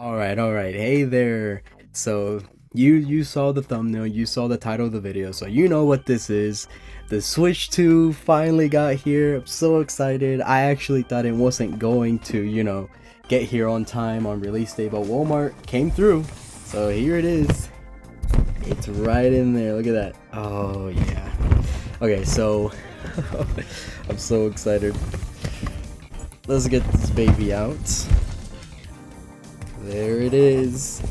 All right. Hey there. So you saw the thumbnail, you saw the title of the video, so you know what this is. The Switch 2 finally got here. I'm so excited. I actually thought it wasn't going to, get here on time on release day, but Walmart came through. So here it is. It's right in there. Look at that. Oh yeah. Okay, so I'm so excited. Let's get this baby out. There it is.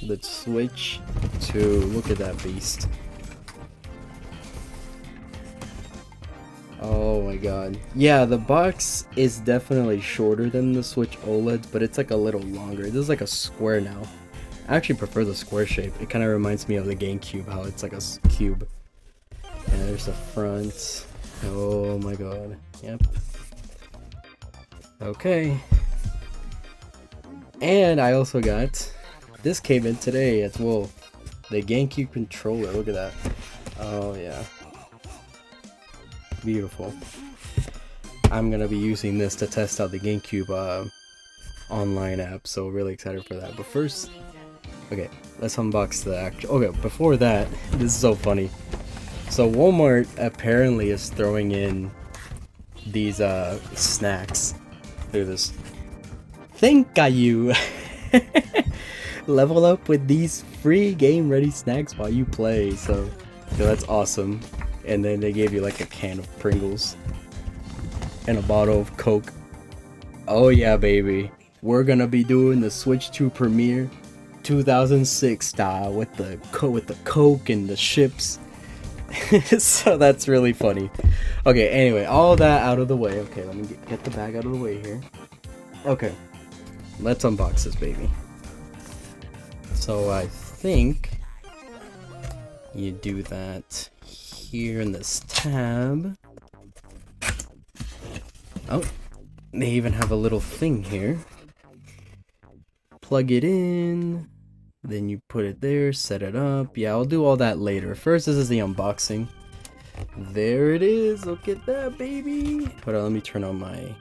The Switch 2. Look at that beast. Oh my god. Yeah, the box is definitely shorter than the Switch OLED, but it's like a little longer. This is like a square now. I actually prefer the square shape. It kind of reminds me of the GameCube, how it's like a cube. And there's the front. Oh my god. Yep. Okay. And I also got, this came in today as well, the GameCube controller. Look at that. Oh yeah. Beautiful. I'm gonna be using this to test out the GameCube online app, so really excited for that. But first, okay, let's unbox the actual. Okay, before that, this is so funny. So Walmart apparently is throwing in these snacks through this. Thank you. Level up with these free game ready snacks while you play. So that's awesome. And then they gave you like a can of Pringles and a bottle of Coke. Oh yeah, baby. We're gonna be doing the Switch 2 premiere 2006 style with the Coke and the ships. So that's really funny. Okay, anyway, all that out of the way. Okay, let me get the bag out of the way here. Okay, let's unbox this baby. So I think you do that here in this tab. Oh, they even have a little thing here. Plug it in, then you put it there, set it up. Yeah, I'll do all that later. First, this is the unboxing. There it is. Look at that, baby. Hold on, let me turn on my...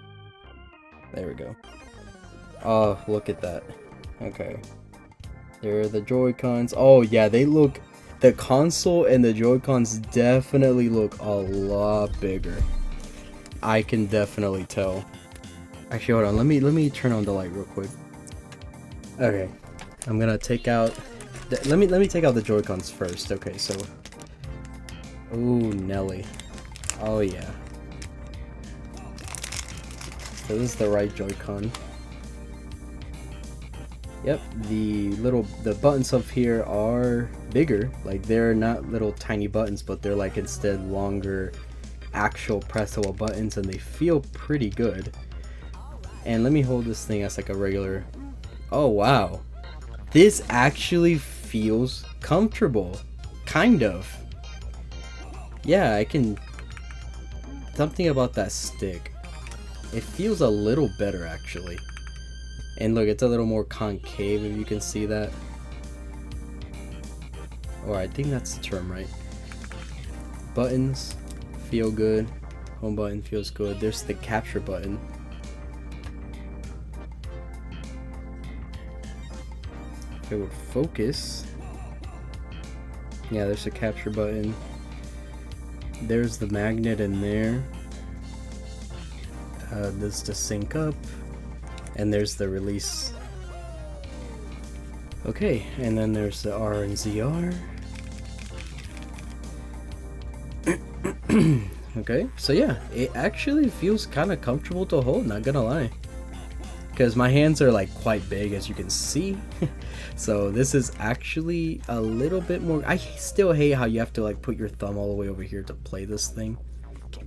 There we go. Oh, look at that. Okay. There are the Joy-Cons. Oh, yeah, they look... The console and the Joy-Cons definitely look a lot bigger. I can definitely tell. Actually, hold on. Let me turn on the light real quick. Okay. I'm gonna take out... Let me take out the Joy-Cons first. Okay, so... Ooh, Nelly. Oh, yeah. So this is the right Joy-Con. Yep, the buttons up here are bigger. Like, they're not little tiny buttons, but they're like instead longer actual pressable buttons, and they feel pretty good. And let me hold this thing as like a regular... Oh wow, this actually feels comfortable, kind of. Yeah, I can... Something about that stick, it feels a little better actually. And look, it's a little more concave, if you can see that. Or I think that's the term, right? Buttons feel good. Home button feels good. There's the capture button. If it would focus. Yeah, there's the capture button. There's the magnet in there. This to sync up. And there's the release. Okay, and then there's the R and ZR. Okay, so yeah, it actually feels kind of comfortable to hold, not gonna lie. Because my hands are like quite big, as you can see. So this is actually a little bit more... I still hate how you have to like put your thumb all the way over here to play this thing.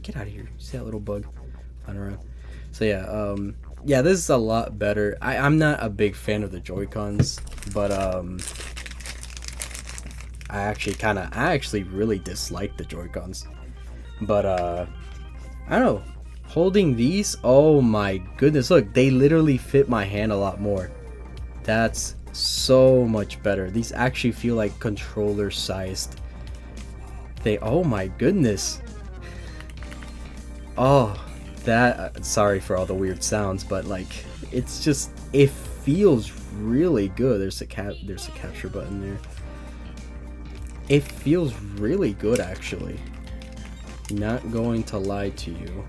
Get out of here. You see that little bug flying around? So yeah, yeah, this is a lot better. I'm not a big fan of the Joy-Cons, but I actually really dislike the Joy-Cons. But I don't know. Holding these, oh my goodness, look, they literally fit my hand a lot more. That's so much better. These actually feel like controller sized. Oh my goodness. Oh, that, sorry for all the weird sounds, but like, it's just, it feels really good. There's a capture button there. It feels really good, actually. Not going to lie to you.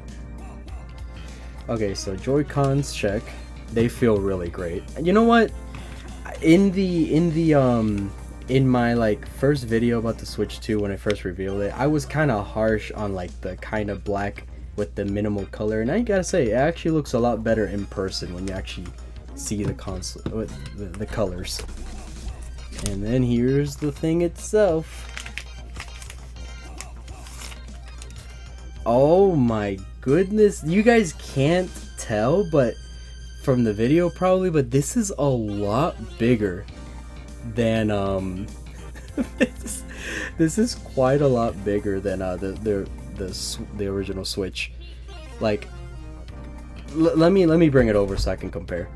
Okay, so Joy-Cons check. They feel really great. You know what? In my like first video about the Switch 2 when I first revealed it, I was kind of harsh on like the kind of black with the minimal color, and I gotta say, it actually looks a lot better in person when you actually see the console with the colors. And then here's the thing itself. Oh my goodness, you guys can't tell, but from the video probably, but this is a lot bigger than this is quite a lot bigger than the original Switch. Like, let me bring it over so I can compare.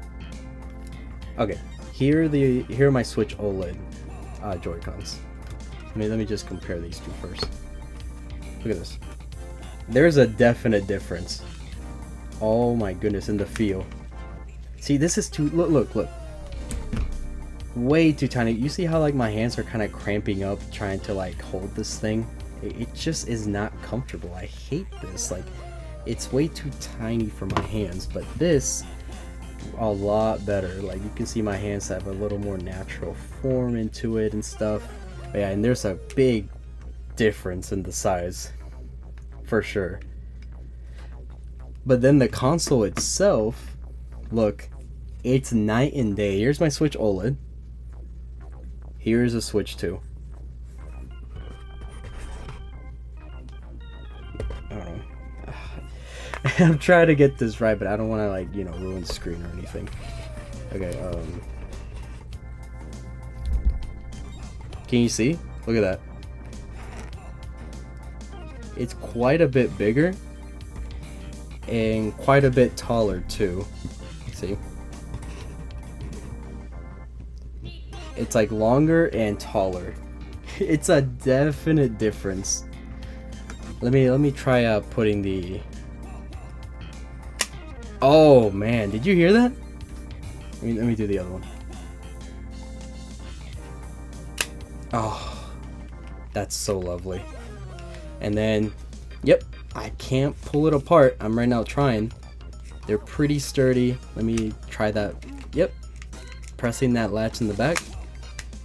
Okay, here are my Switch OLED Joy-Cons. Let me just compare these two first. Look at this. There's a definite difference. Oh my goodness, in the feel. See, this is too look. Way too tiny. You see how like my hands are kind of cramping up trying to like hold this thing? It just is not comfortable. I hate this. Like, it's way too tiny for my hands, but this a lot better. Like, you can see my hands have a little more natural form into it and stuff. But yeah, and there's a big difference in the size for sure. But then the console itself, look, it's night and day. Here's my Switch OLED. Here's a Switch 2. I don't know. I'm trying to get this right, but I don't want to, like, you know, ruin the screen or anything. Okay, can you see? Look at that. It's quite a bit bigger and quite a bit taller too. See? It's like longer and taller. It's a definite difference. Let me try putting the... Oh man, did you hear that? Let me do the other one. Oh, that's so lovely. And then, yep, I can't pull it apart. I'm right now trying. They're pretty sturdy. Let me try that. Yep, pressing that latch in the back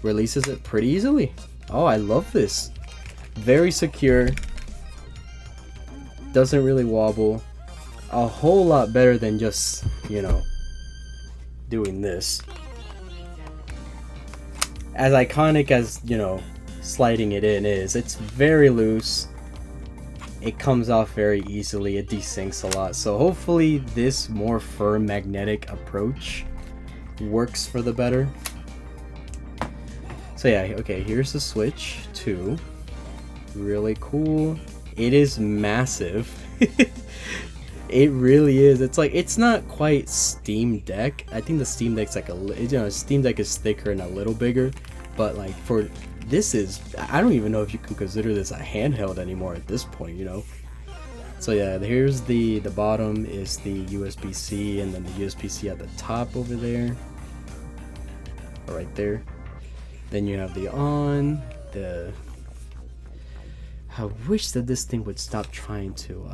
releases it pretty easily. Oh, I love this. Very secure. Doesn't really wobble. A whole lot better than just, you know, doing this. As iconic as, you know, sliding it in is, it's very loose. It comes off very easily. It desyncs a lot. So hopefully this more firm magnetic approach works for the better. So yeah, okay, here's the Switch 2. Really cool. It is massive. It really is. It's like, it's not quite Steam Deck. I think the Steam Deck's like Steam Deck is thicker and a little bigger, but like for this is, I don't even know if you can consider this a handheld anymore at this point, you know. So yeah, here's the bottom is the USB-C, and then the USB-C at the top over there, right there. Then you have the on, I wish that this thing would stop trying to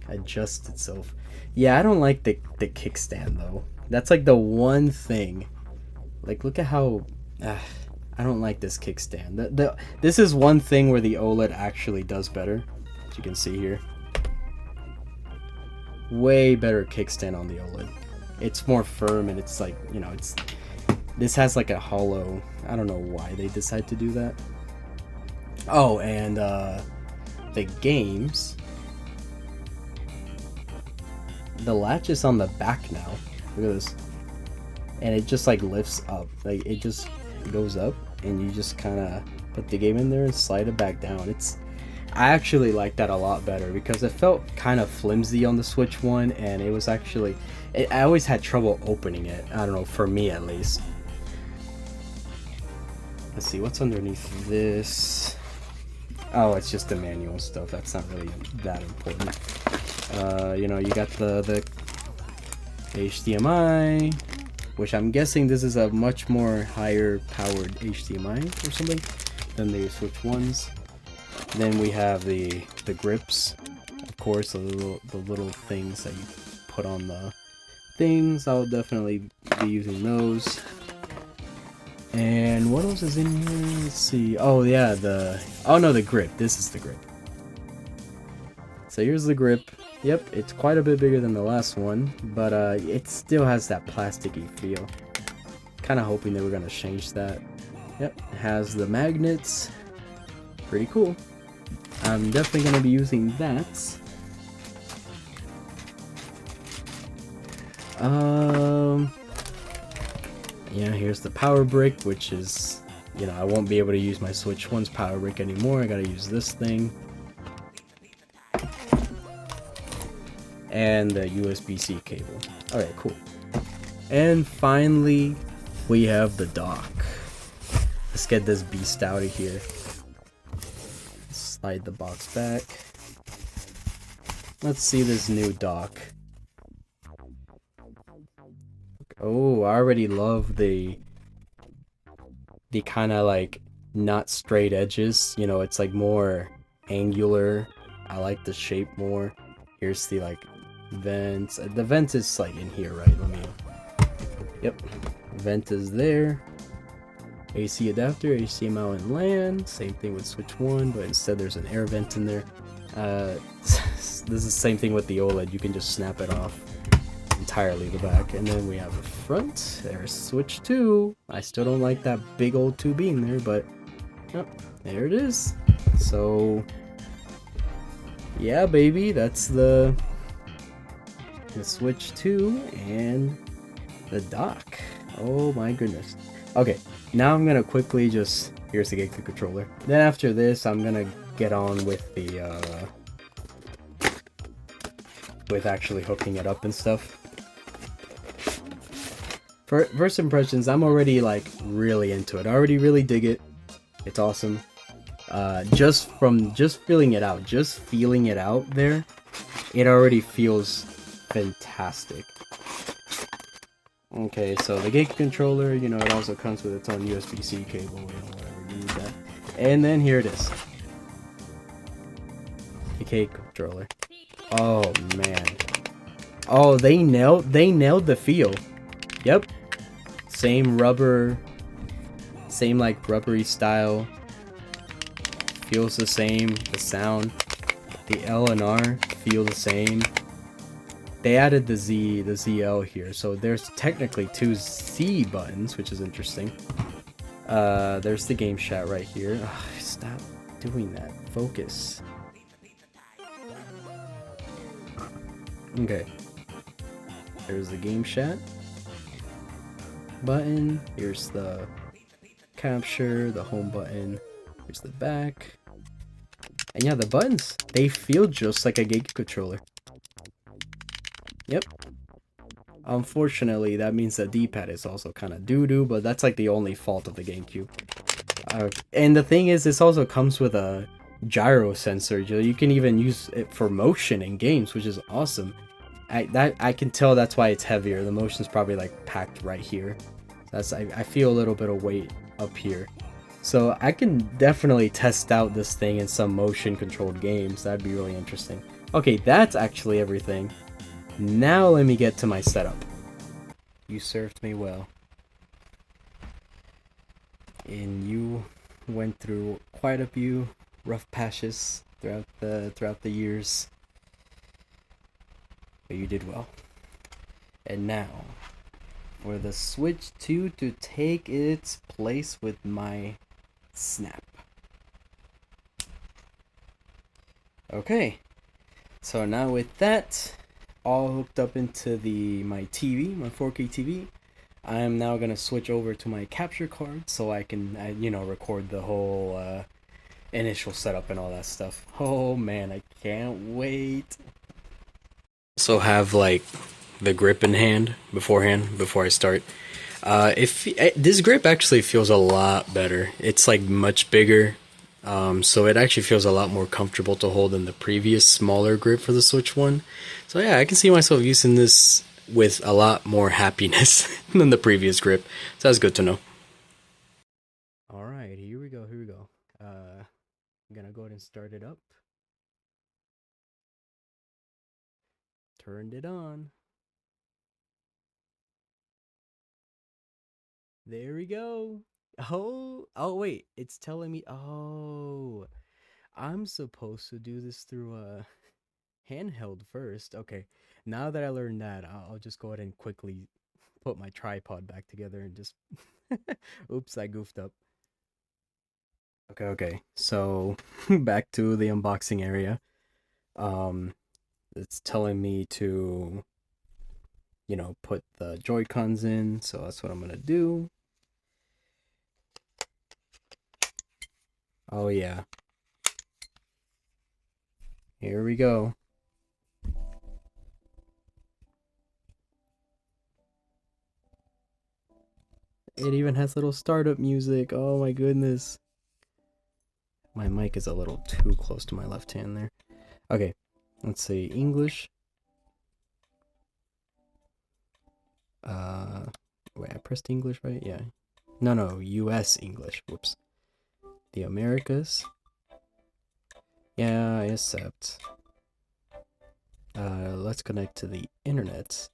adjust itself. Yeah, I don't like the kickstand though. That's like the one thing. Like, look at how I don't like this kickstand. This is one thing where the OLED actually does better, as you can see here. Way better kickstand on the OLED. It's more firm, and it's like, you know, this has like a hollow. I don't know why they decide to do that. Oh, and the games, the latch is on the back now. Look at this. And it just like lifts up. Like, it just goes up, and you just kind of put the game in there and slide it back down. I actually like that a lot better, because it felt kind of flimsy on the Switch 1, and it was actually, I always had trouble opening it. I don't know, for me at least. Let's see, what's underneath this? Oh, it's just the manual stuff. That's not really that important. You know, you got the HDMI, which I'm guessing this is a much more higher powered HDMI or something than the Switch ones. Then we have the grips, of course, the little things that you put on the things. I'll definitely be using those. And what else is in here? Let's see. Oh yeah, the grip. This is the grip. So here's the grip. Yep, it's quite a bit bigger than the last one, but it still has that plasticky feel. Kind of hoping they were gonna change that. Yep, it has the magnets. Pretty cool. I'm definitely gonna be using that. Yeah, here's the power brick, which is, you know, I won't be able to use my Switch 1's power brick anymore. I gotta use this thing. And the USB-C cable. Alright, cool. And finally, we have the dock. Let's get this beast out of here. Slide the box back. Let's see this new dock. Oh, I already love the kind of like not straight edges. You know, it's like more angular. I like the shape more. Here's the like vents. The vent is like in here, right? Let me. Yep, vent is there. AC adapter, HDMI and LAN. Same thing with Switch 1, but instead there's an air vent in there. This is the same thing with the OLED. You can just snap it off entirely, the back. And then we have a front. There's Switch 2. I still don't like that big old 2 being there, but yep, there it is. So yeah, baby, that's the Switch 2 and the dock. Oh my goodness. Okay, now I'm gonna quickly just, here's the GameCube controller. Then after this, I'm gonna get on with the with actually hooking it up and stuff. First impressions, I'm already like really into it. I already really dig it. It's awesome. Just feeling it out there, it already feels fantastic. Okay, so the GameCube controller, you know, it also comes with its own USB-C cable, you know, whatever, you need that. And then here it is. The GameCube controller. Oh man. Oh, they nailed the feel. Yep. Same rubber, same like rubbery style. Feels the same. The sound, the L and R feel the same. They added the ZL here, so there's technically 2 Z buttons, which is interesting. There's the GameChat right here. Ugh, stop doing that. Focus. Okay. There's the GameChat button. Here's the capture, the home button. Here's the back. And yeah, the buttons, they feel just like a GameCube controller. Yep. Unfortunately, that means the D-pad is also kind of doo-doo, but that's like the only fault of the GameCube. And the thing is, this also comes with a gyro sensor. You can even use it for motion in games, which is awesome. I can tell that's why it's heavier. The motion's probably like packed right here. I feel a little bit of weight up here. So I can definitely test out this thing in some motion controlled games. That'd be really interesting. Okay, that's actually everything. Now let me get to my setup. You served me well. And you went through quite a few rough patches throughout the years. But you did well. And now, for the Switch 2 to take its place with my Snap. Okay. So now with that all hooked up into my TV, my 4K TV, I am now gonna switch over to my capture card so I can, you know, record the whole initial setup and all that stuff. Oh man, I can't wait. So have like the grip in hand before I start. This grip actually feels a lot better. It's like much bigger. So it actually feels a lot more comfortable to hold than the previous smaller grip for the Switch 1. So yeah, I can see myself using this with a lot more happiness than the previous grip. So that's good to know. All right, here we go. Here we go. I'm gonna go ahead and start it up. Turned it on. There we go. Oh wait, it's telling me. Oh, I'm supposed to do this through a handheld first. Okay, now that I learned that, I'll just go ahead and quickly put my tripod back together and just. Oops, I goofed up. Okay. So back to the unboxing area. Um, it's telling me to, put the Joy-Cons in, so that's what I'm gonna do. Oh yeah. Here we go. It even has little startup music. Oh my goodness. My mic is a little too close to my left hand there. Okay, let's see. English. Wait, I pressed English, right? Yeah. No, US English. Whoops. The Americas. Yeah, I accept. Let's connect to the internet.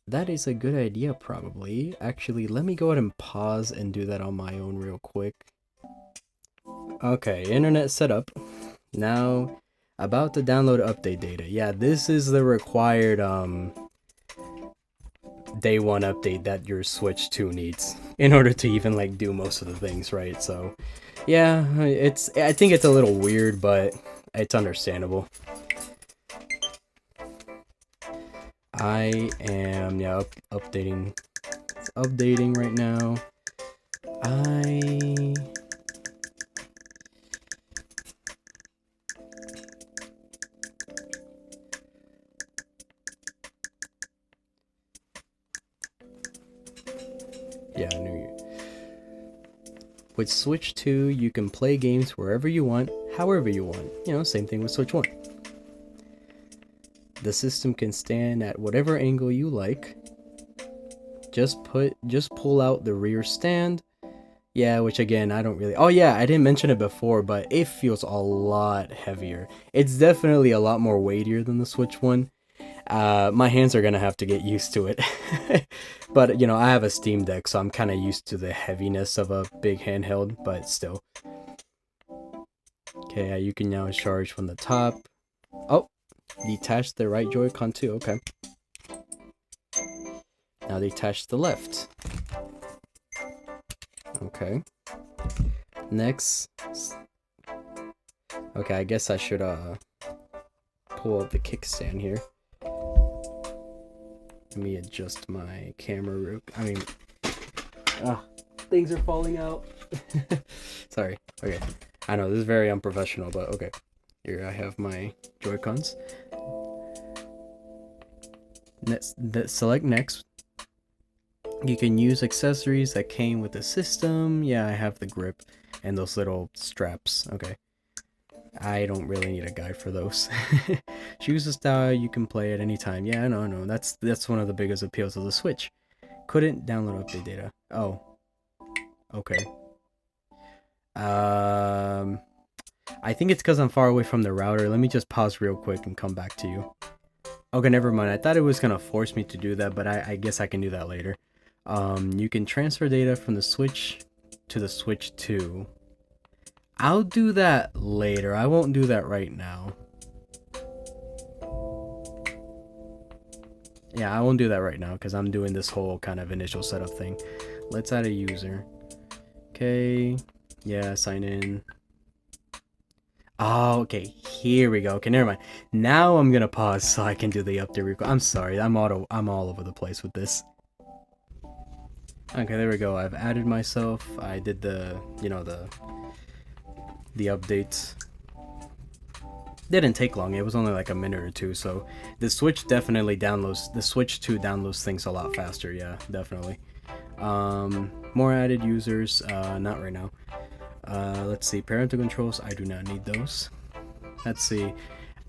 That is a good idea, probably. Actually, let me go ahead and pause and do that on my own real quick. Okay, internet set up. Now, about to download update data. Yeah, this is the required day one update that your Switch 2 needs in order to even like do most of the things, right? So, yeah, I think it's a little weird, but it's understandable. I am updating. It's updating right now. Yeah, New Year. With Switch 2, you can play games wherever you want, however you want. Same thing with Switch 1. The system can stand at whatever angle you like. Just pull out the rear stand. Yeah, which again, I don't really... Oh yeah, I didn't mention it before, but it feels a lot heavier. It's definitely a lot more weightier than the Switch 1. My hands are gonna have to get used to it. But, I have a Steam Deck, so I'm kind of used to the heaviness of a big handheld, but still. Okay, you can now charge from the top. Oh, detach the right Joy-Con too, okay. Now detach the left. Okay. Next. Okay, I guess I should pull up the kickstand here. Let me adjust my camera. Things are falling out. Sorry. Okay. I know this is very unprofessional, but okay. Here I have my Joy-Cons. Select next. You can use accessories that came with the system. Yeah, I have the grip and those little straps. Okay. I don't really need a guide for those. Choose a style you can play at any time. Yeah, no. That's one of the biggest appeals of the Switch. Couldn't download update data. Oh. Okay. I think it's because I'm far away from the router. Let me just pause real quick and come back to you. Okay, never mind. I thought it was gonna force me to do that, but I guess I can do that later. You can transfer data from the Switch to the Switch 2. I'll do that later. I won't do that right now. Yeah, I won't do that right now because I'm doing this whole kind of initial setup thing. Let's add a user. Okay. Yeah, sign in. Oh, okay. Here we go. Okay, never mind. Now I'm gonna pause so I can do the update record. I'm sorry. I'm all over the place with this. Okay, there we go. I've added myself. I did the updates. Didn't take long. It was only like a minute or two. So the Switch definitely downloads. The Switch 2 downloads things a lot faster. Yeah, definitely. More added users. Not right now. Let's see. Parental controls. I do not need those. Let's see.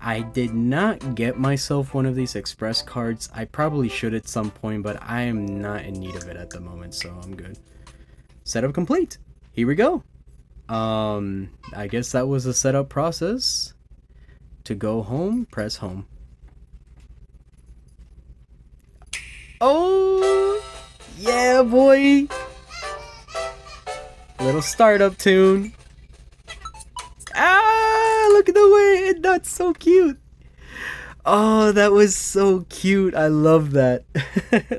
I did not get myself one of these express cards. I probably should at some point, but I am not in need of it at the moment, so I'm good. Setup complete. Here we go. I guess that was the setup process. To go home, press home. Oh, yeah, boy. Little startup tune. Ah, look at the way that's so cute. Oh, that was so cute. I love that.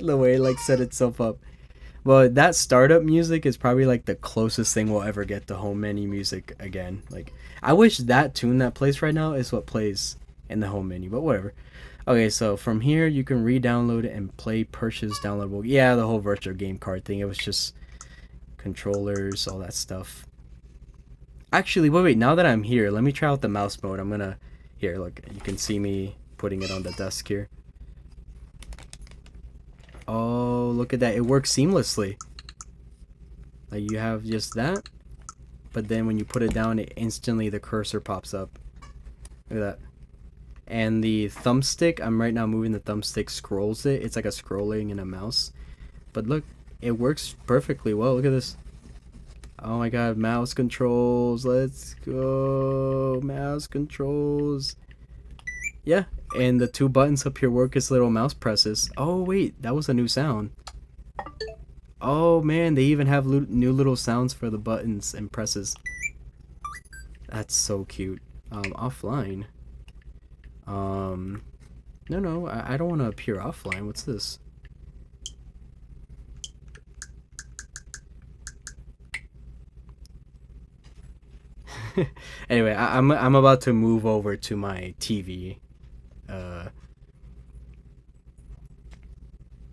The way it like set itself up. Well, that startup music is probably like the closest thing we'll ever get to home menu music again. Like, I wish that tune that plays right now is what plays in the home menu, but whatever. Okay, so from here you can re-download it and play purchase downloadable. Yeah, the whole virtual game card thing. It was just controllers, all that stuff. Actually, wait. Now that I'm here, let me try out the mouse mode. I'm gonna here. Look, you can see me putting it on the desk here. Oh, look at that. It works seamlessly. Like you have just that, but then when you put it down, it instantly the cursor pops up. Look at that. And the thumbstick, I'm right now moving the thumbstick, scrolls it. It's like a scrolling in a mouse. But look, it works perfectly well. Look at this. Oh my god, mouse controls. Let's go. Mouse controls. Yeah, and the two buttons up here work as little mouse presses. Oh wait, that was a new sound. Oh man, they even have new little sounds for the buttons and presses. That's so cute. Offline. No, I don't want to appear offline. What's this? Anyway, I'm about to move over to my TV.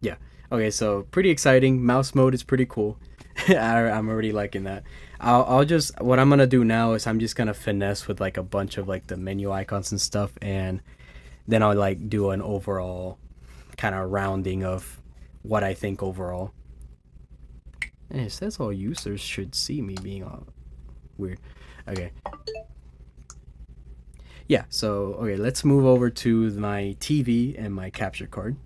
Yeah. Okay, so pretty exciting. Mouse mode is pretty cool. I'm already liking that. I'll just what I'm gonna do now is I'm just gonna finesse with like a bunch of like the menu icons and stuff, and then I'll like do an overall kind of rounding of what I think overall. And it says all users should see me being all weird. Okay. Yeah, so okay, let's move over to my TV and my capture card.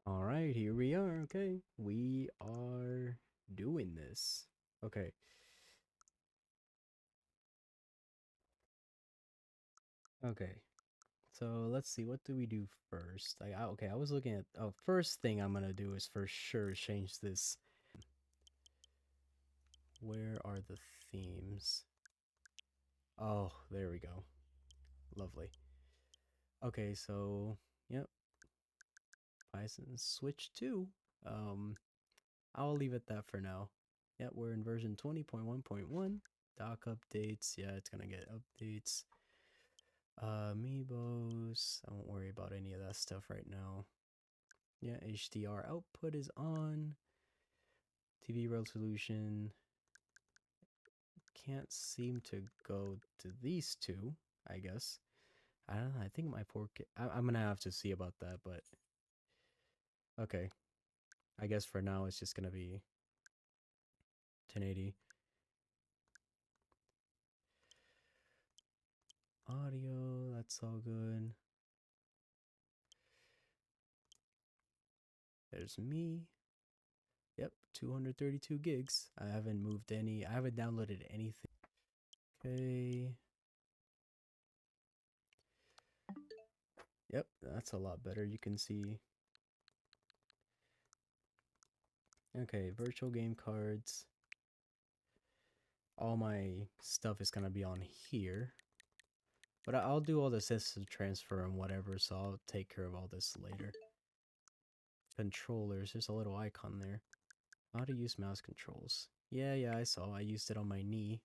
All right, here we are. Okay, we are doing this. Okay. Okay. So let's see. What do we do first? Okay, I was looking at. Oh, first thing I'm gonna do is for sure change this. Where are the themes? Oh, there we go. Lovely. Okay, so yep, Python switch 2. Um, I'll leave it that for now. Yep, we're in version 20.1.1. Doc updates. Yeah, it's gonna get updates. Amiibos. I won't worry about any of that stuff right now. Yeah, HDR output is on. TV resolution. Can't seem to go to these two, I guess. I don't know. I think my 4K. I'm gonna have to see about that, but okay. I guess for now it's just gonna be 1080. Audio, that's all good. There's me. Yep, 232 gigs. I haven't moved any. I haven't downloaded anything. Okay. Yep, that's a lot better. You can see. Okay, virtual game cards. All my stuff is gonna be on here. But I'll do all the system transfer and whatever, so I'll take care of all this later. Controllers, there's a little icon there. How to use mouse controls. Yeah, I saw. I used it on my knee.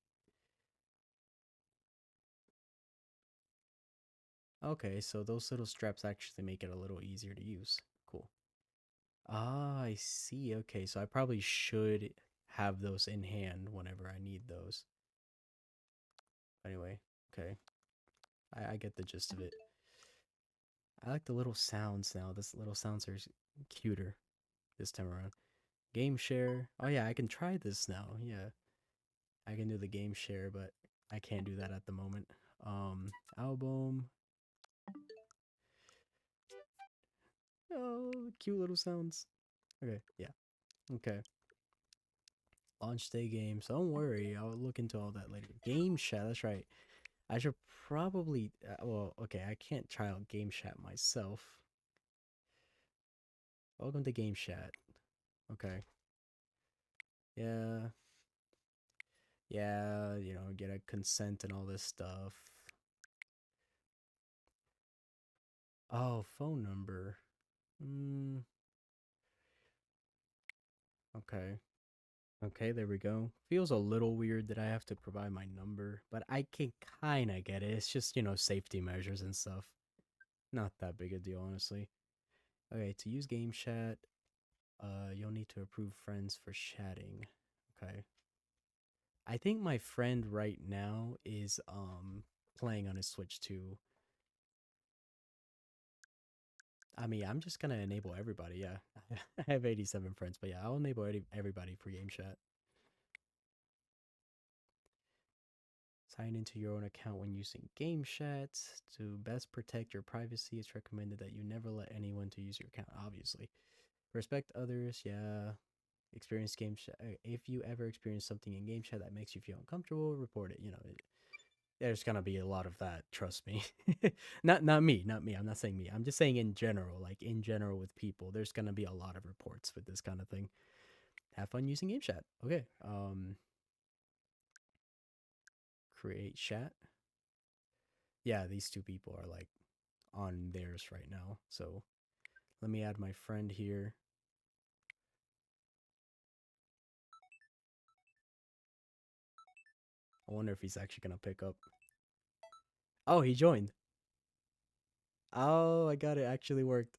Okay, so those little straps actually make it a little easier to use. Cool. Ah, I see. Okay, so I probably should have those in hand whenever I need those. Anyway, okay. I get the gist of it. I like the little sounds now. This little sounds are cuter this time around. Game share. Oh yeah, I can try this now. Yeah. I can do the game share, but I can't do that at the moment. Album. Oh, cute little sounds. Okay, yeah. Okay. Launch day games. Don't worry, I'll look into all that later. Game chat, that's right. I should probably. Well, okay, I can't try out game chat myself. Welcome to game chat. Okay. Yeah. Yeah, get a consent and all this stuff. Oh, phone number. Hmm. Okay. Okay, there we go. Feels a little weird that I have to provide my number, but I can kind of get it. It's just, safety measures and stuff. Not that big a deal, honestly. Okay, to use game chat, you'll need to approve friends for chatting. Okay. I think my friend right now is playing on his Switch too. I mean, I'm just gonna enable everybody. Yeah, I have 87 friends, but yeah, I'll enable everybody for game chat. Sign into your own account when using game chat. To best protect your privacy, it's recommended that you never let anyone to use your account. Obviously, respect others. Yeah, experience game chat. If you ever experience something in game chat that makes you feel uncomfortable, report it. There's gonna be a lot of that. Trust me. Not me. Not me. I'm not saying me. I'm just saying in general. Like in general with people, there's gonna be a lot of reports with this kind of thing. Have fun using game chat. Okay. Create chat. Yeah, these two people are like on theirs right now. So let me add my friend here. I wonder if he's actually gonna pick up. Oh, he joined. Oh, I got it. Actually worked.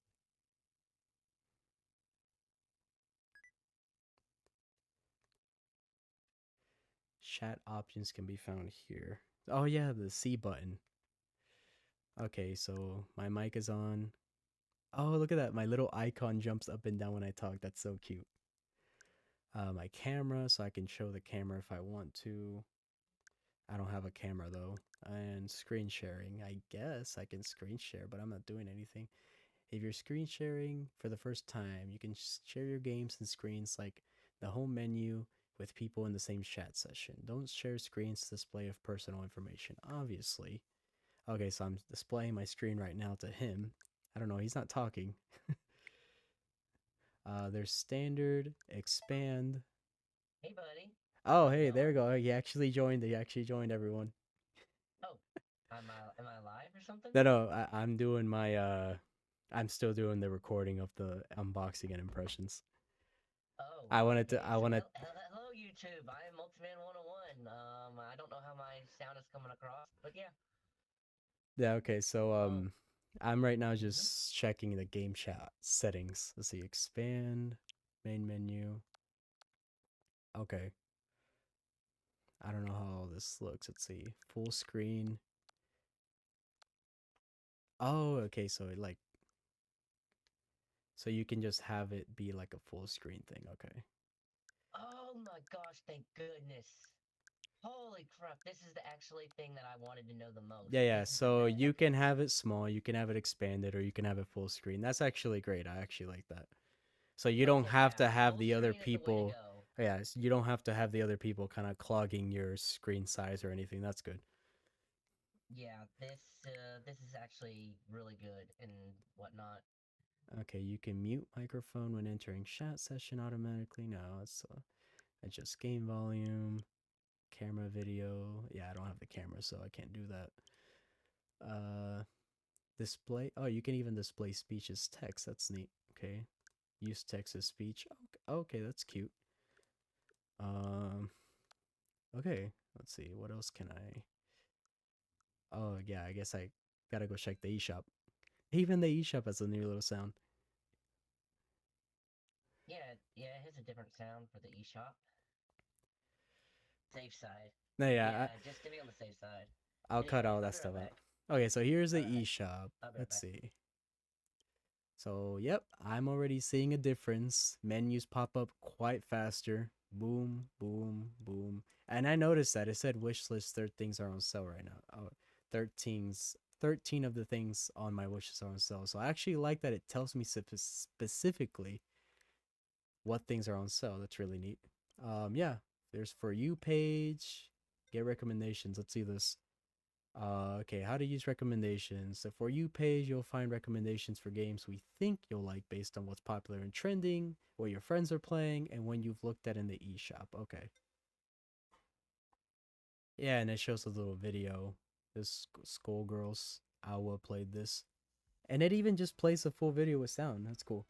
Chat options can be found here. Oh yeah, the C button. Okay, so my mic is on. Oh, look at that. My little icon jumps up and down when I talk. That's so cute. My camera, so I can show the camera if I want to. I don't have a camera though. And screen sharing. I guess I can screen share, but I'm not doing anything. If you're screen sharing for the first time, you can share your games and screens like the home menu with people in the same chat session. Don't share screens to display of personal information, obviously. Okay, so I'm displaying my screen right now to him. I don't know, he's not talking. There's standard, expand. Hey, buddy. Oh, How's it hey, there we going? go. He actually joined. He actually joined everyone. Oh, am I live or something? No, I'm doing my I'm still doing the recording of the unboxing and impressions. Oh, I wanted to okay. I So wanted hello, YouTube. I am Multiman 101. I don't know how my sound is coming across, but yeah. Yeah, okay. So Oh, I'm right now mm-hmm. just checking the game chat settings. Let's see, expand, main menu. Okay. I don't know how all this looks. Let's see. Full screen. Oh, okay, so you can just have it be like a full screen thing. Okay. Oh my gosh, thank goodness. Holy crap, this is the actually thing that I wanted to know the Yeah, most. yeah. This is the So best. you can Okay. have it small, you can have it expanded, or you can have it full screen. That's actually great. I actually like that. So you don't Okay, have yeah. to have Full the other screen is the way to people. go. Yeah, you don't have to have the other people kind of clogging your screen size or anything. That's good. Yeah, this is actually really good and whatnot. Okay, you can mute microphone when entering chat session automatically. No, it's adjust game volume, camera, video. Yeah, I don't have the camera, so I can't do that. Uh, display. Oh, you can even display speech as text. That's neat. Okay, use text as speech. Okay, that's cute. Um, okay, let's see. What else can I? Oh yeah, I guess I gotta go check the eShop. Even the eShop has a new little sound. Yeah, yeah, here's a different sound for the eShop. Safe side. No, yeah, Yeah, just to be on the safe side. I'll cut Anyway, all I'll that be right stuff out. back. Okay, so here's the Alright, eShop. I'll be right Let's back. see. So, yep, I'm already seeing a difference. Menus pop up quite faster. Boom, boom, boom. And I noticed that it said wish list third things are on sale right now. Oh, 13 of the things on my wishes are on sale. So I actually like that it tells me specifically what things are on sale. That's really neat. Yeah, there's For You page, get recommendations. Let's see this. Okay, how to use recommendations. The For You page, you'll find recommendations for games we think you'll like based on what's popular and trending, what your friends are playing, and when you've looked at in the eShop. Okay. Yeah, and it shows a little video. This Skullgirls Awa played this. And it even just plays a full video with sound. That's cool.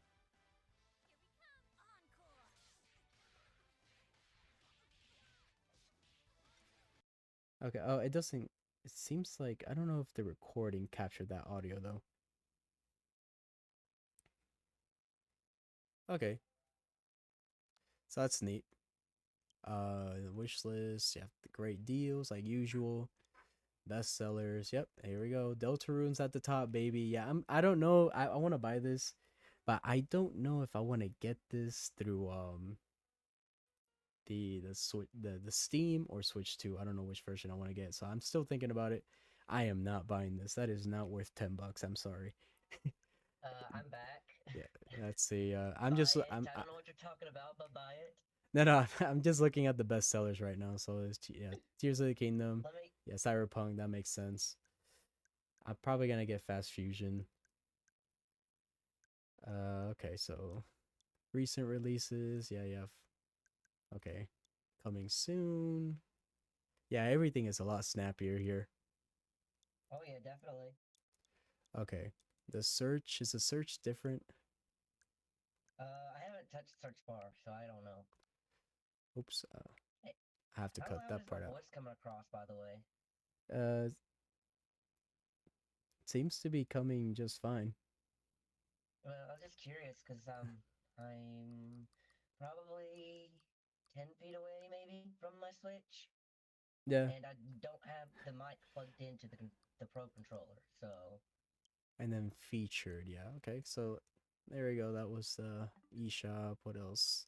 Okay, oh, it doesn't... It seems like... I don't know if the recording captured that audio, though. Okay, so that's neat. The wish list, you have the great deals, like usual. Bestsellers, yep, here we go. Deltarune's at the top, baby. Yeah, I don't know. I want to buy this, but I don't know if I want to get this through the switch the Steam or Switch 2. I don't know which version I want to get, so I'm still thinking about it. I am not buying this. That is not worth $10. I'm sorry. I'm back. Yeah, let's see. Buy it. I don't know what you're talking about, but buy it. No, I'm just looking at the bestsellers right now. So it's yeah, Tears of the Kingdom. Let me. Yeah, Cyberpunk. That makes sense. I'm probably gonna get Fast Fusion. Okay, so recent releases. Yeah, yeah. Okay, coming soon. Yeah, everything is a lot snappier here. Oh yeah, definitely. Okay, the search different? I haven't touched search bar, so I don't know. Oops, Hey, I have to how cut loud that is my part out. voice coming across, by the way? Seems to be coming just fine. Well, I was just curious because I'm probably 10 feet away, maybe from my Switch, Yeah, and I don't have the mic plugged into the Pro controller, so. and then featured. Yeah, okay, so there we go. That was eShop. What else?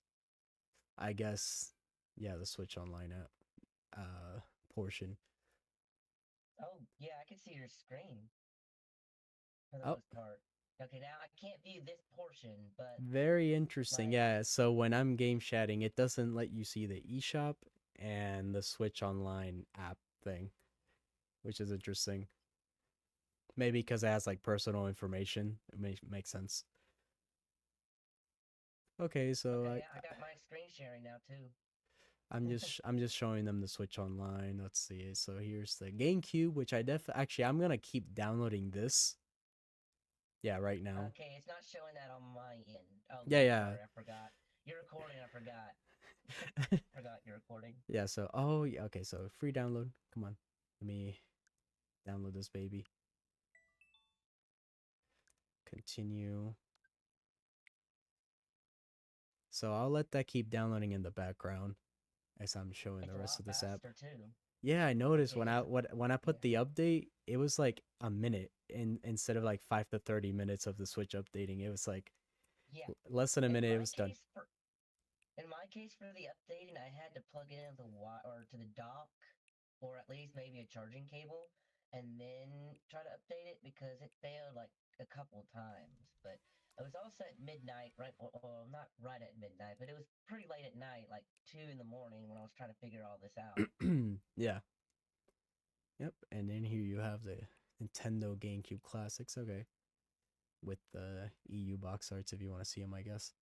I guess, yeah, the Switch Online app portion. Oh yeah, I can see your screen for the Oh, most part. Okay, now I can't view this portion, but very interesting. like, Yeah, so when I'm game chatting, it doesn't let you see the eShop and the Switch Online app thing, which is interesting. Maybe because it has like personal information. It makes sense. Okay, so okay, yeah, I got my screen sharing now too. I'm just showing them the Switch Online. Let's see. So here's the GameCube, which I actually I'm gonna keep downloading this. Yeah, right now. Okay, it's not showing that on my end. Oh, Yeah, yeah. sorry, I forgot. You're recording, I forgot. Forgot you're recording. Yeah, so oh yeah, okay, so free download. Come on. Let me download this baby. Continue. So I'll let that keep downloading in the background as I'm showing It's the a rest lot of this app. faster too. Yeah, I noticed Okay, so when I yeah. put the update, it was like a minute instead of like 5 to 30 minutes of the Switch updating. It was like Yeah. less than a In minute, it my was done. case for in my case for the updating, I had to plug it into the wire or to the dock, or at least maybe a charging cable, and then try to update it because it failed like a couple times. But it was also at midnight, right? Well, not right at midnight, but it was pretty late at night, like 2 in the morning, when I was trying to figure all this out. Yeah. Yep. And then here you have the Nintendo GameCube Classics. Okay. With the EU box arts if you want to see them, I guess.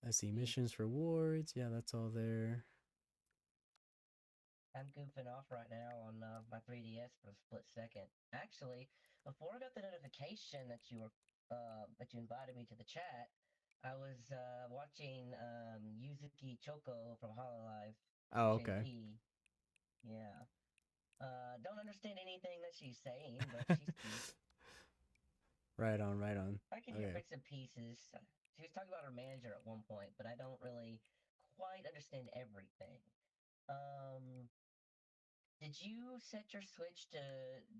I see See, missions, rewards. Yeah, that's all there. I'm goofing off right now on my 3DS for a split second. Actually, before I got the notification that you invited me to the chat, I was watching Yuzuki Choko from Hololive Oh, okay. JP. Yeah. Don't understand anything that she's saying, but she's cute. Right on, right on. I can hear Okay. bits and pieces. She was talking about her manager at one point, but I don't really quite understand everything. Um, Did you set your Switch to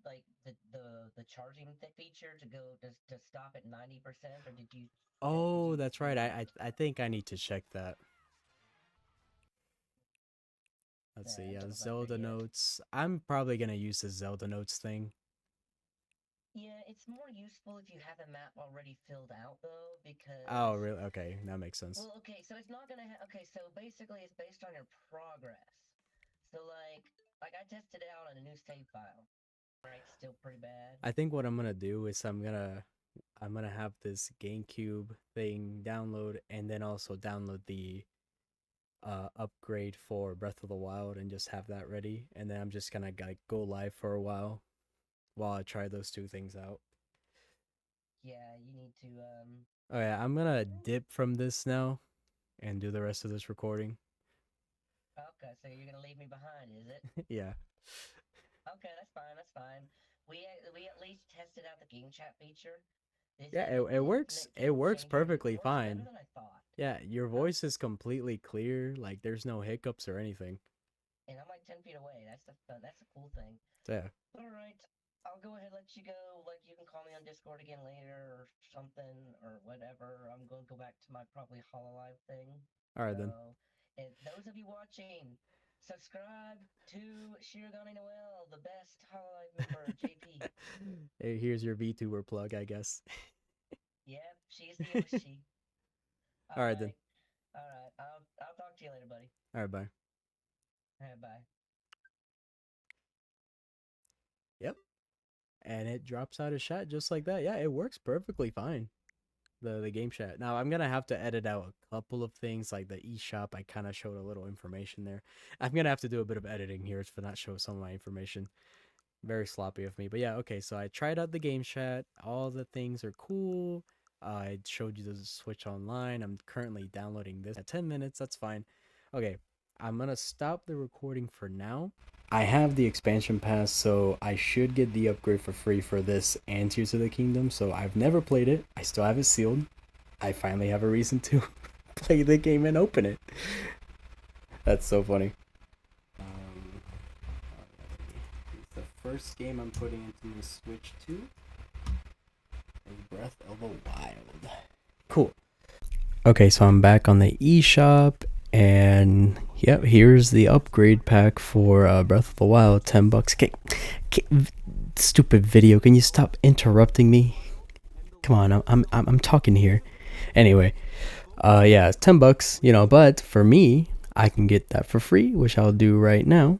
like the charging feature to go to stop at 90%, or did Oh, you that's right. reverse? I think I need to check that. let's see. I'm Yeah, talking about Zelda videos. notes. I'm probably gonna use the Zelda notes thing. Yeah, it's more useful if you have a map already filled out though, Oh, because really? Okay, that makes sense. well, okay, so it's not gonna okay, so basically it's based on your progress. So like I tested it out on a new save file. Right, still pretty bad. I think what I'm gonna do is I'm gonna have this GameCube thing download and then also download the upgrade for Breath of the Wild and just have that ready. And then I'm just gonna like go live for a while I try those two things out. Yeah, you need to Oh yeah, I'm gonna dip from this now and do the rest of this recording. okay, so you're gonna leave me behind, is it? Yeah. Okay, that's fine, that's fine. We at least tested out the game chat feature. Yeah, It it works. It didn't works change anything. perfectly It works better fine. than I thought. Yeah, your I'm voice is completely clear. Like there's no hiccups or anything. and I'm like 10 feet away. That's the cool thing. So yeah. All right, I'll go ahead and let you go. Like you can call me on Discord again later or something or whatever. I'm going to go back to my probably Hololive thing. All right then. So, and those of you watching, subscribe to Shirogane Noel, the best Hololive member, JP. Hey, here's your VTuber plug, I guess. Yep, she's the Yoshi. All All right then. right, all right. I'll talk to you later, buddy. All right, bye. All right, bye. Yep. And it drops out of chat just like that. Yeah, it works perfectly fine. The game chat. Now I'm gonna have to edit out a couple of things like the eShop. I kind of showed a little information there. I'm gonna have to do a bit of editing here to not show some of my information. Very sloppy of me, but yeah. Okay, so I tried out the game chat. All the things are cool. I showed you the Switch Online. I'm currently downloading this at 10 minutes. That's fine. Okay, I'm gonna stop the recording for now. I have the expansion pass, so I should get the upgrade for free for this and Tears of the Kingdom. So I've never played it. I still have it sealed. I finally have a reason to play the game and open it. That's so funny. The first game I'm putting into my Switch 2 is Breath of the Wild. Cool. Okay, so I'm back on the eShop, and yep, here's the upgrade pack for Breath of the Wild, $10. Stupid video, can you stop interrupting me? Come on, I'm talking here. Anyway, yeah, it's $10, you know, but for me, I can get that for free, which I'll do right now.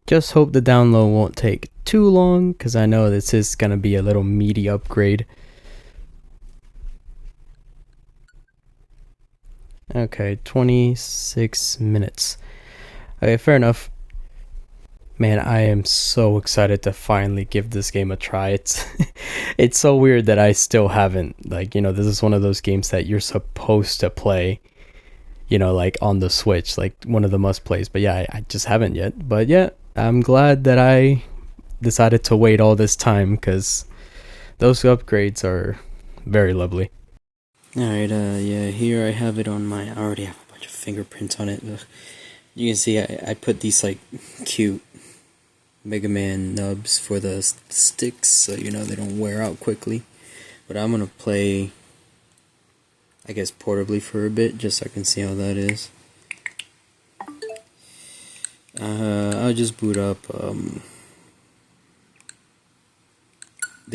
Just hope the download won't take too long, because I know this is gonna be a little meaty upgrade. Okay, 26 minutes. Okay, fair enough. Man, I am so excited to finally give this game a try. It's so weird that I still haven't. Like, you know, this is one of those games that you're supposed to play, you know, like on the Switch, like one of the must plays. But yeah, I just haven't yet. But yeah, I'm glad that I decided to wait all this time, because those upgrades are very lovely. Alright, yeah, here I have it on my, I already have a bunch of fingerprints on it. Ugh. You can see I put these like cute Mega Man nubs for the sticks, so you know they don't wear out quickly. But I'm gonna play, I guess, portably for a bit, just so I can see how that is. I'll just boot up the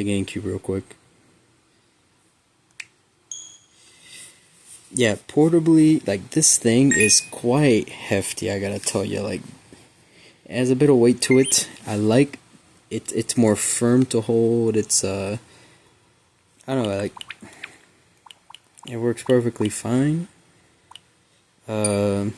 GameCube real quick. Yeah, portably, like, this thing is quite hefty, I gotta tell you. Like, it has a bit of weight to it. I like it. It's more firm to hold. It's I don't know, like, it works perfectly fine. I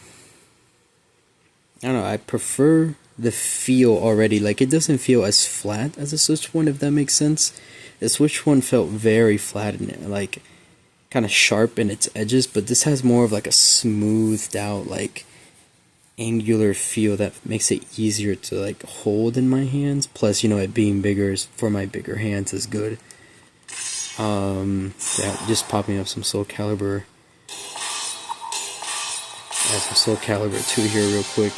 don't know, I prefer the feel already. Like, it doesn't feel as flat as the Switch one, if that makes sense. The Switch one felt very flat and like kind of sharp in its edges, but this has more of like a smoothed out, like, angular feel that makes it easier to like hold in my hands. Plus, you know, it being bigger for my bigger hands is good. Yeah, just popping up some Soul Calibur. Add some Soul Calibur 2 here real quick.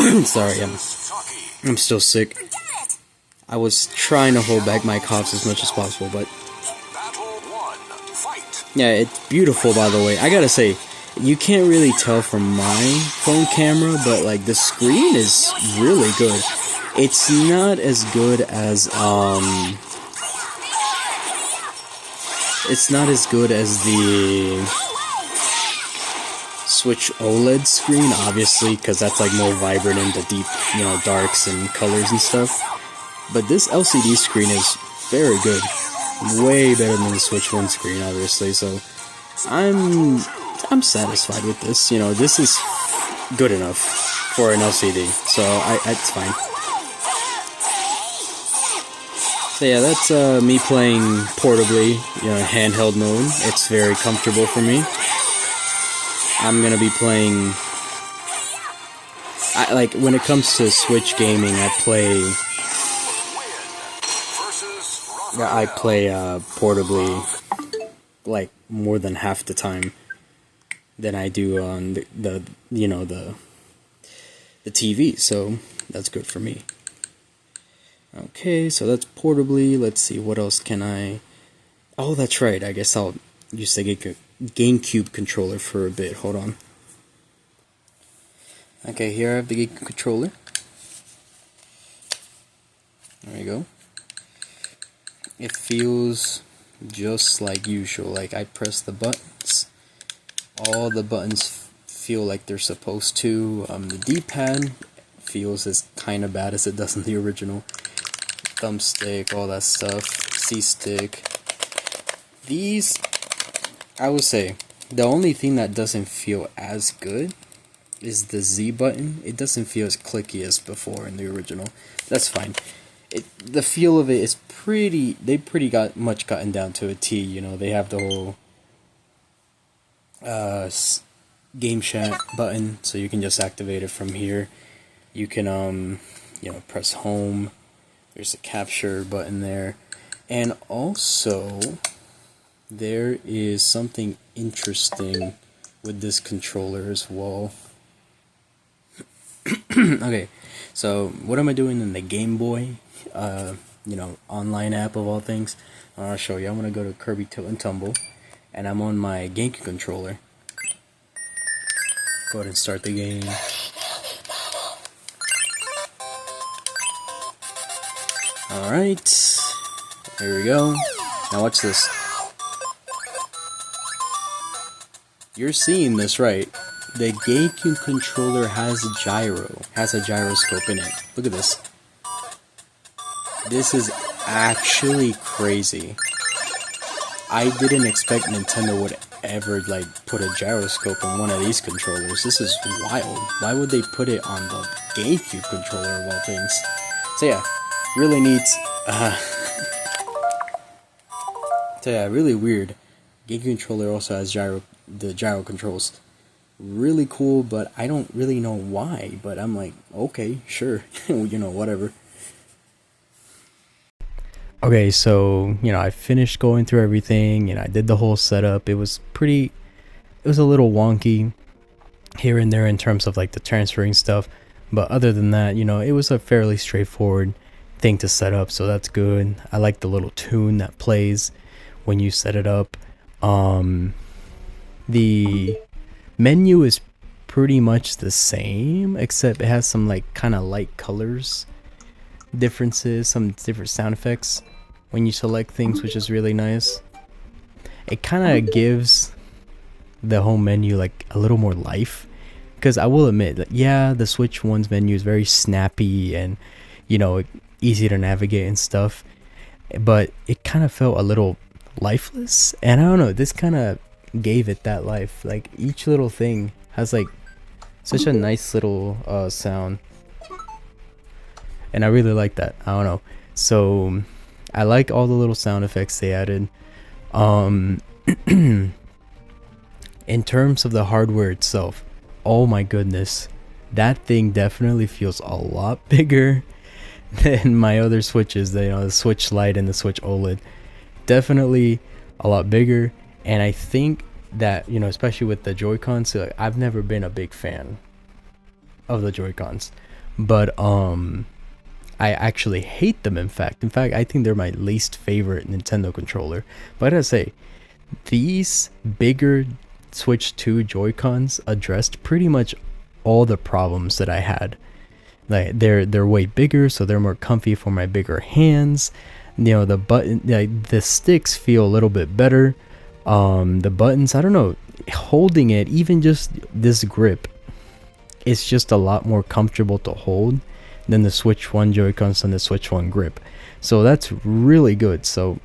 Yeah, sorry, I'm still sick. I was trying to hold back my coughs as much as possible, but yeah, it's beautiful, by the way. I gotta say, you can't really tell from my phone camera, but like the screen is really good. It's not as good as the Switch OLED screen, obviously, because that's like more vibrant in the deep, you know, darks and colors and stuff. But this LCD screen is very good, way better than the Switch 1 screen, obviously. So I'm satisfied with this. You know, this is good enough for an LCD, so it's fine. So yeah, that's me playing portably, you know, handheld mode. It's very comfortable for me. I'm gonna be playing. Like when it comes to Switch gaming, I play portably like more than half the time than I do on the TV. So that's good for me. Okay, so that's portably. Let's see, what else can I... Oh, that's right. I guess I'll use the GameCube controller for a bit. Hold on. Okay, here I have the GameCube controller. There you go. It feels just like usual. Like I press the buttons. All the buttons feel like they're supposed to. The D-pad feels as kind of bad as it does in the original. Thumbstick, all that stuff. C-stick. These, I would say, the only thing that doesn't feel as good is the Z button. It doesn't feel as clicky as before in the original. That's fine. The feel of it is pretty. They pretty much gotten down to a T. You know, they have the whole GameChat button, so you can just activate it from here. You can you know, press home. There's a capture button there, and also there is something interesting with this controller as well. Okay, so what am I doing in the Game Boy, you know, online app of all things? I'll show you. I'm gonna go to Kirby Tilt and Tumble, and I'm on my GameCube controller. Go ahead and start the game. Alright, here we go. Now watch this. You're seeing this right. The GameCube controller has a gyroscope in it. Look at this. This is actually crazy. I didn't expect Nintendo would ever like put a gyroscope in one of these controllers. This is wild. Why would they put it on the GameCube controller of all things? So yeah, really neat. So yeah, really weird. GameCube controller also has the gyro controls. Really cool, but I don't really know why. But I'm like, okay, sure, you know, whatever. Okay, so, you know, I finished going through everything, and I did the whole setup. It was a little wonky here and there in terms of like the transferring stuff, but other than that, you know, it was a fairly straightforward thing to set up, so that's good. I like the little tune that plays when you set it up. The menu is pretty much the same, except it has some like kind of light colors differences, some different sound effects when you select things, which is really nice. It kind of gives the home menu like a little more life, because I will admit that, yeah, the Switch 1's menu is very snappy and, you know, easy to navigate and stuff, but it kind of felt a little lifeless, and I don't know, this kind of gave it that life. Like each little thing has like such a nice little sound, and I really like that. I don't know, so I like all the little sound effects they added. In terms of the hardware itself, oh my goodness, that thing definitely feels a lot bigger than my other Switches. You know, the Switch Lite and the Switch OLED, definitely a lot bigger. And I think that, you know, especially with the Joy-Cons, I've never been a big fan of the Joy-Cons, but I actually hate them. In fact, I think they're my least favorite Nintendo controller. But I gotta say, these bigger Switch 2 Joy-Cons addressed pretty much all the problems that I had. Like they're way bigger, so they're more comfy for my bigger hands. You know, the sticks feel a little bit better. The buttons, I don't know, holding it, even just this grip, it's just a lot more comfortable to hold than the Switch 1 Joy-Cons and the Switch 1 grip. So that's really good. So,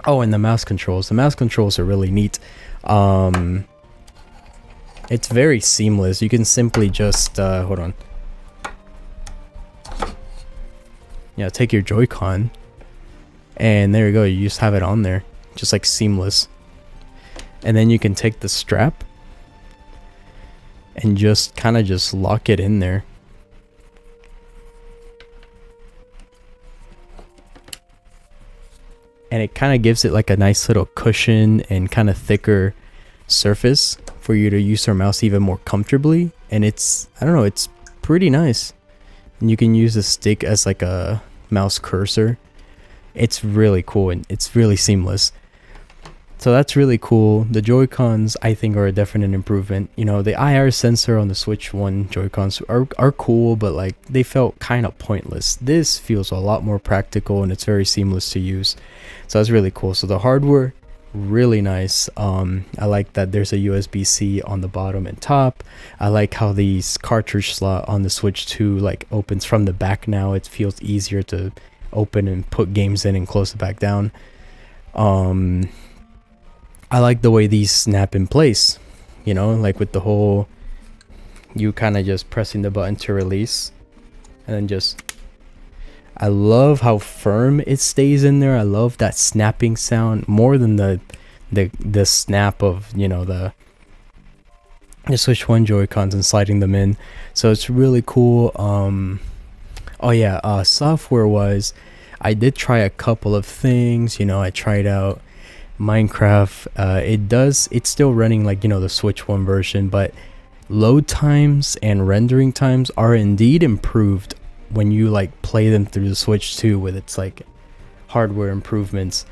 oh, and the mouse controls. The mouse controls are really neat. It's very seamless. You can simply just, hold on. Yeah, take your Joy-Con, and there you go. You just have it on there, just like seamless. And then you can take the strap and just kind of just lock it in there. And it kind of gives it like a nice little cushion and kind of thicker surface for you to use your mouse even more comfortably. And it's, I don't know, it's pretty nice. And you can use the stick as like a mouse cursor. It's really cool and it's really seamless. So that's really cool. The Joy-Cons, I think, are a definite improvement. You know, the IR sensor on the Switch 1 Joy-Cons are cool, but like they felt kind of pointless. This feels a lot more practical and it's very seamless to use. So that's really cool. So the hardware, really nice. I like that there's a USB-C on the bottom and top. I like how these cartridge slot on the Switch 2 like opens from the back now. It feels easier to open and put games in and close it back down. I like the way these snap in place, you know, like with the whole, you kind of just pressing the button to release and then just, I love how firm it stays in there. I love that snapping sound more than the snap of, you know, the Switch 1 Joy-Cons and sliding them in. So it's really cool. Oh yeah, software wise, I did try a couple of things. You know, I tried out Minecraft. It's still running like, you know, the Switch 1 version, but load times and rendering times are indeed improved when you like play them through the Switch 2 with its like hardware improvements.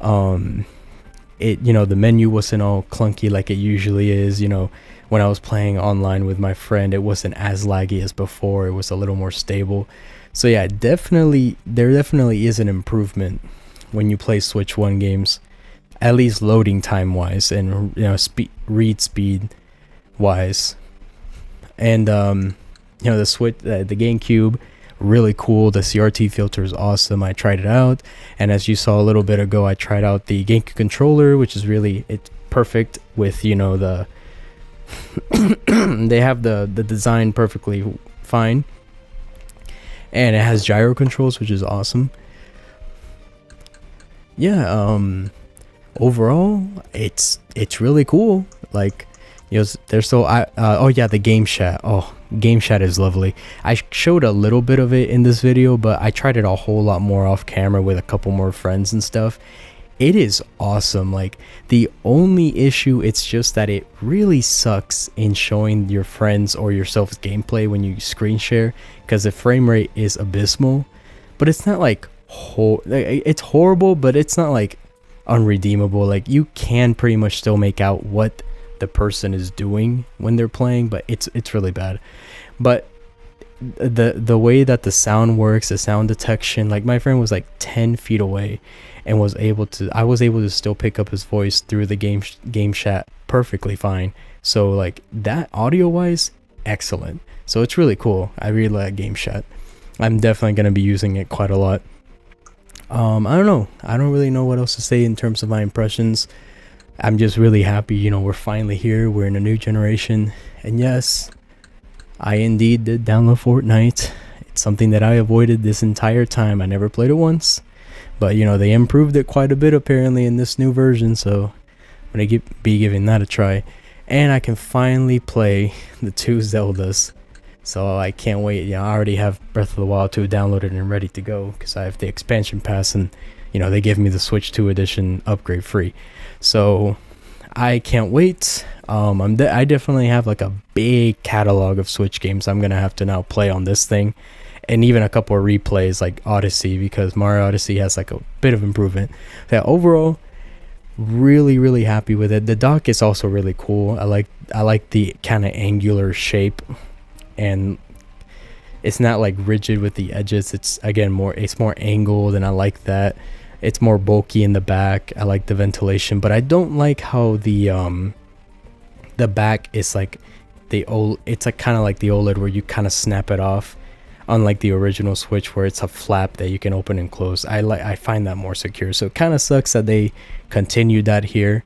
It, you know, the menu wasn't all clunky like it usually is. You know, when I was playing online with my friend, it wasn't as laggy as before. It was a little more stable. So yeah, there definitely is an improvement when you play Switch 1 games, at least loading time wise and, you know, read speed wise. And you know, the Switch, the GameCube, really cool. The CRT filter is awesome. I tried it out, and as you saw a little bit ago, I tried out the GameCube controller, which is really, it's perfect with, you know, the they have the design perfectly fine, and it has gyro controls, which is awesome. Yeah, overall it's really cool. Like, you know, there's so oh yeah, the GameChat. Oh, GameChat is lovely. I showed a little bit of it in this video, but I tried it a whole lot more off camera with a couple more friends and stuff. It is awesome. Like, the only issue, it's just that it really sucks in showing your friends or yourself's gameplay when you screen share, because the frame rate is abysmal. But it's not like it's horrible, but it's not like unredeemable. Like, you can pretty much still make out what the person is doing when they're playing, but it's really bad. But the way that the sound works, the sound detection, like, my friend was like 10 feet away and I was able to still pick up his voice through the game chat perfectly fine. So like, that audio wise, excellent. So it's really cool. I really like game chat. I'm definitely going to be using it quite a lot. I don't know. I don't really know what else to say in terms of my impressions. I'm just really happy, you know, we're finally here. We're in a new generation. And yes, I indeed did download Fortnite. It's something that I avoided this entire time. I never played it once. But, you know, they improved it quite a bit apparently in this new version. So I'm going to be giving that a try. And I can finally play the 2 Zeldas. So I can't wait. You know, I already have Breath of the Wild 2 downloaded and ready to go, because I have the expansion pass, and, you know, they give me the Switch 2 edition upgrade free. So I can't wait. I definitely have like a big catalog of Switch games I'm gonna have to now play on this thing, and even a couple of replays like Odyssey, because Mario Odyssey has like a bit of improvement. Yeah, overall, really happy with it. The dock is also really cool. I like the kind of angular shape, and it's not like rigid with the edges. It's again it's more angled, and I like that. It's more bulky in the back. I like the ventilation, but I don't like how the back is like it's like kind of like the OLED where you kind of snap it off, unlike the original Switch where it's a flap that you can open and close. I find that more secure, so it kind of sucks that they continued that here.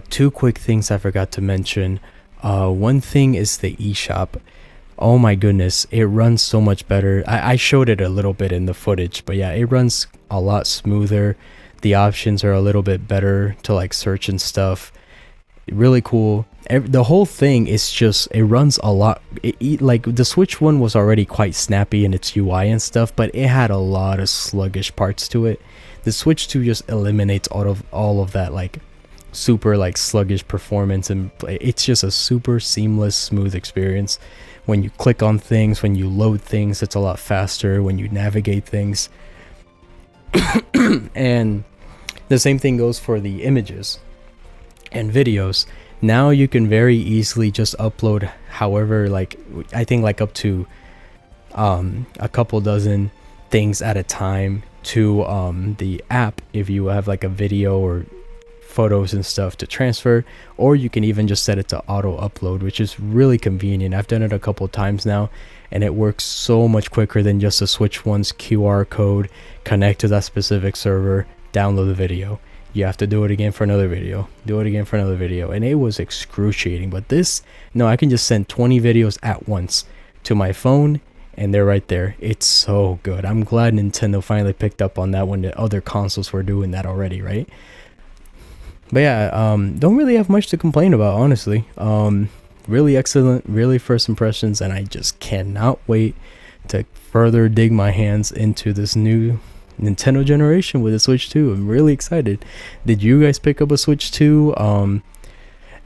Two quick things I forgot to mention. One thing is the eShop. Oh my goodness, it runs so much better. I showed it a little bit in the footage, but yeah, it runs a lot smoother. The options are a little bit better to like search and stuff. Really cool. The whole thing is just, it runs a lot. Like the Switch one was already quite snappy in its UI and stuff, but it had a lot of sluggish parts to it. The Switch 2 just eliminates all of that like super like sluggish performance, and it's just a super seamless, smooth experience. When you click on things, when you load things, it's a lot faster. When you navigate things, and the same thing goes for the images and videos. Now you can very easily just upload however, like I think like up to a couple dozen things at a time to the app if you have like a video or photos and stuff to transfer, or you can even just set it to auto upload, which is really convenient. I've done it a couple times now, and it works so much quicker than just the Switch one's QR code, connect to that specific server, download the video. You have to do it again for another video, do it again for another video, and it was excruciating. But this, no, I can just send 20 videos at once to my phone, and they're right there. It's so good. I'm glad Nintendo finally picked up on that when the other consoles were doing that already, right? But yeah, don't really have much to complain about, honestly. Really excellent, really first impressions, and I just cannot wait to further dig my hands into this new Nintendo generation with the Switch 2. I'm really excited. Did you guys pick up a Switch 2?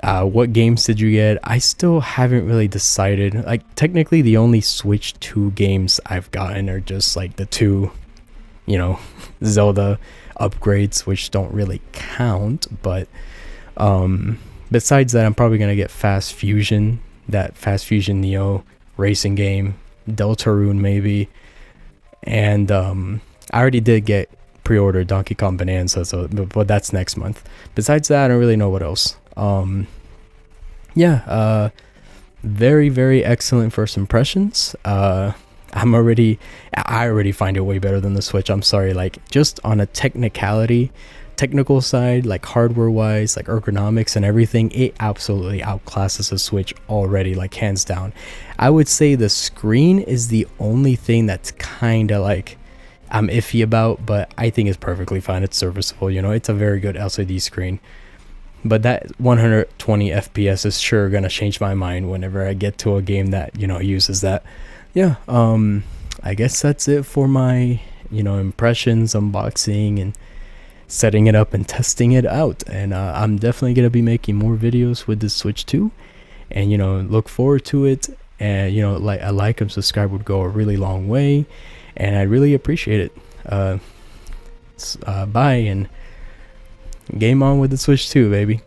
What games did you get? I still haven't really decided. Like, technically the only Switch 2 games I've gotten are just like the two, Zelda upgrades, which don't really count. But besides that, I'm probably gonna get Fast Fusion, that Fast Fusion Neo racing game, Deltarune maybe, and I already did get pre-order Donkey Kong Bonanza, but that's next month. Besides that, I don't really know what else. Very excellent first impressions. I already find it way better than the Switch. I'm sorry, like just on a technical side, like hardware wise, like ergonomics and everything, it absolutely outclasses the Switch already, like hands down. I would say the screen is the only thing that's kind of like I'm iffy about, but I think it's perfectly fine. It's serviceable, it's a very good LCD screen. But that 120 FPS is sure gonna change my mind whenever I get to a game that uses that. Yeah, I guess that's it for my impressions, unboxing, and setting it up and testing it out. And I'm definitely gonna be making more videos with the Switch 2, and look forward to it. And like a like and subscribe would go a really long way, and I really appreciate it. Bye, and game on with the Switch 2, baby.